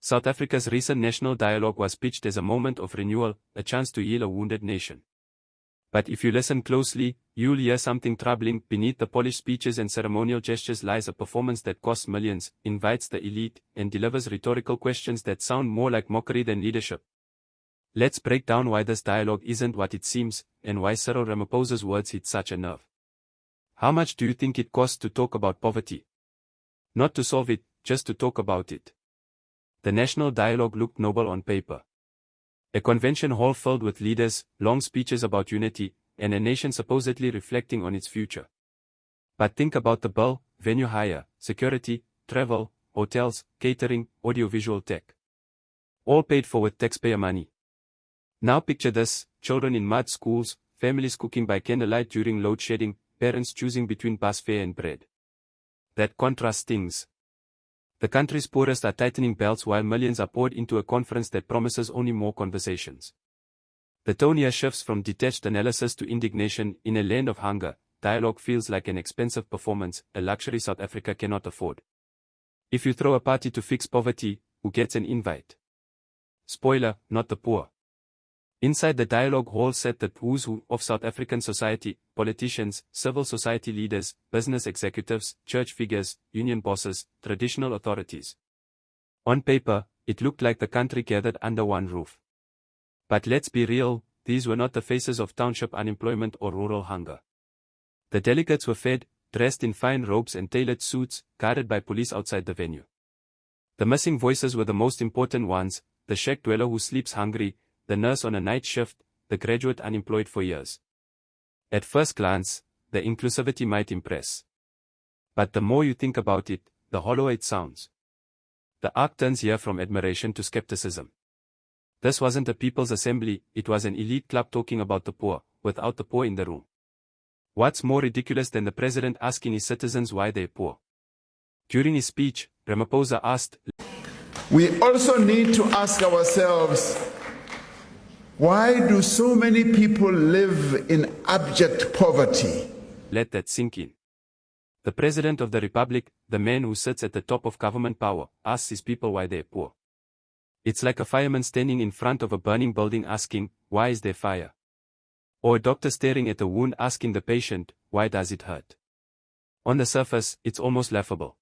South Africa's recent national dialogue was pitched as a moment of renewal, a chance to heal a wounded nation. But if you listen closely, you'll hear something troubling. Beneath the polished speeches and ceremonial gestures lies a performance that costs millions, invites the elite, and delivers rhetorical questions that sound more like mockery than leadership. Let's break down why this dialogue isn't what it seems, and why Cyril Ramaphosa's words hit such a nerve. How much do you think it costs to talk about poverty? Not to solve it, just to talk about it. The national dialogue looked noble on paper. A convention hall filled with leaders, long speeches about unity, and a nation supposedly reflecting on its future. But think about the bill: venue hire, security, travel, hotels, catering, audiovisual tech. All paid for with taxpayer money. Now picture this: children in mud schools, families cooking by candlelight during load shedding, parents choosing between bus fare and bread. That contrast stings. The country's poorest are tightening belts while millions are poured into a conference that promises only more conversations. The tone here shifts from detached analysis to indignation. In a land of hunger, dialogue feels like an expensive performance, a luxury South Africa cannot afford. If you throw a party to fix poverty, who gets an invite? Spoiler, not the poor. Inside the dialogue hall sat the who's who of South African society: politicians, civil society leaders, business executives, church figures, union bosses, traditional authorities. On paper, it looked like the country gathered under one roof. But let's be real, these were not the faces of township unemployment or rural hunger. The delegates were fed, dressed in fine robes and tailored suits, guarded by police outside the venue. The missing voices were the most important ones: the shack dweller who sleeps hungry, the nurse on a night shift, the graduate unemployed for years. At first glance, the inclusivity might impress. But the more you think about it, the hollower it sounds. The arc turns here from admiration to skepticism. This wasn't a people's assembly, it was an elite club talking about the poor, without the poor in the room. What's more ridiculous than the president asking his citizens why they're poor? During his speech, Ramaphosa asked, "We also need to ask ourselves, why do so many people live in abject poverty?" Let that sink in. The President of the Republic, the man who sits at the top of government power, asks his people why they're poor. It's like a fireman standing in front of a burning building asking, "Why is there fire?" Or a doctor staring at a wound asking the patient, "Why does it hurt?" On the surface, it's almost laughable.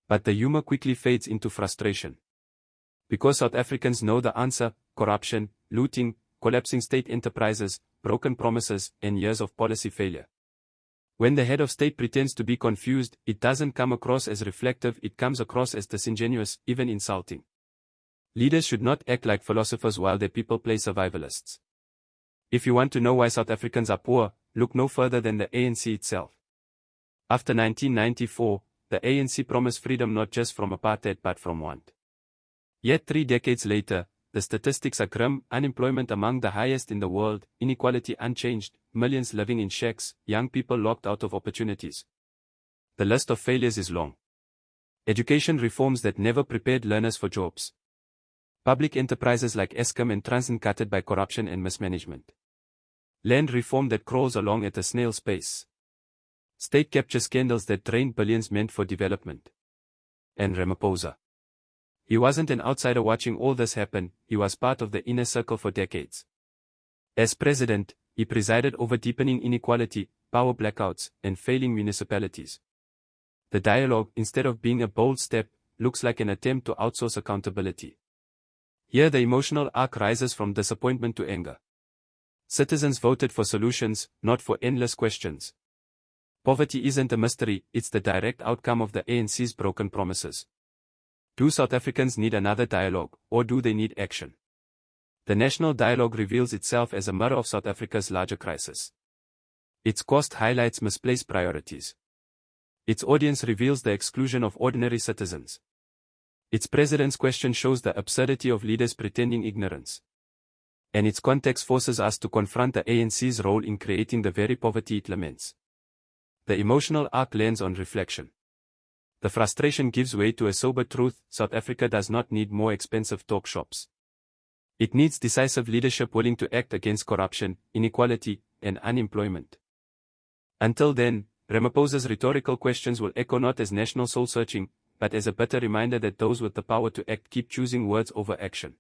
But the humor quickly fades into frustration. Because South Africans know the answer: corruption, looting, collapsing state enterprises, broken promises, and years of policy failure. When the head of state pretends to be confused, it doesn't come across as reflective, it comes across as disingenuous, even insulting. Leaders should not act like philosophers while their people play survivalists. If you want to know why South Africans are poor, look no further than the ANC itself. After 1994, the ANC promised freedom not just from apartheid but from want. Yet 3 decades later, the statistics are grim: unemployment among the highest in the world, inequality unchanged, millions living in shacks, young people locked out of opportunities. The list of failures is long. Education reforms that never prepared learners for jobs. Public enterprises like Eskom and Transnet gutted by corruption and mismanagement. Land reform that crawls along at a snail's pace. State capture scandals that drained billions meant for development. And Ramaphosa. He wasn't an outsider watching all this happen, he was part of the inner circle for decades. As president, he presided over deepening inequality, power blackouts, and failing municipalities. The dialogue, instead of being a bold step, looks like an attempt to outsource accountability. Here the emotional arc rises from disappointment to anger. Citizens voted for solutions, not for endless questions. Poverty isn't a mystery, it's the direct outcome of the ANC's broken promises. Do South Africans need another dialogue, or do they need action? The national dialogue reveals itself as a mirror of South Africa's larger crisis. Its cost highlights misplaced priorities. Its audience reveals the exclusion of ordinary citizens. Its president's question shows the absurdity of leaders pretending ignorance. And its context forces us to confront the ANC's role in creating the very poverty it laments. The emotional arc lands on reflection. The frustration gives way to a sober truth: South Africa does not need more expensive talk shops. It needs decisive leadership willing to act against corruption, inequality, and unemployment. Until then, Ramaphosa's rhetorical questions will echo not as national soul-searching, but as a bitter reminder that those with the power to act keep choosing words over action.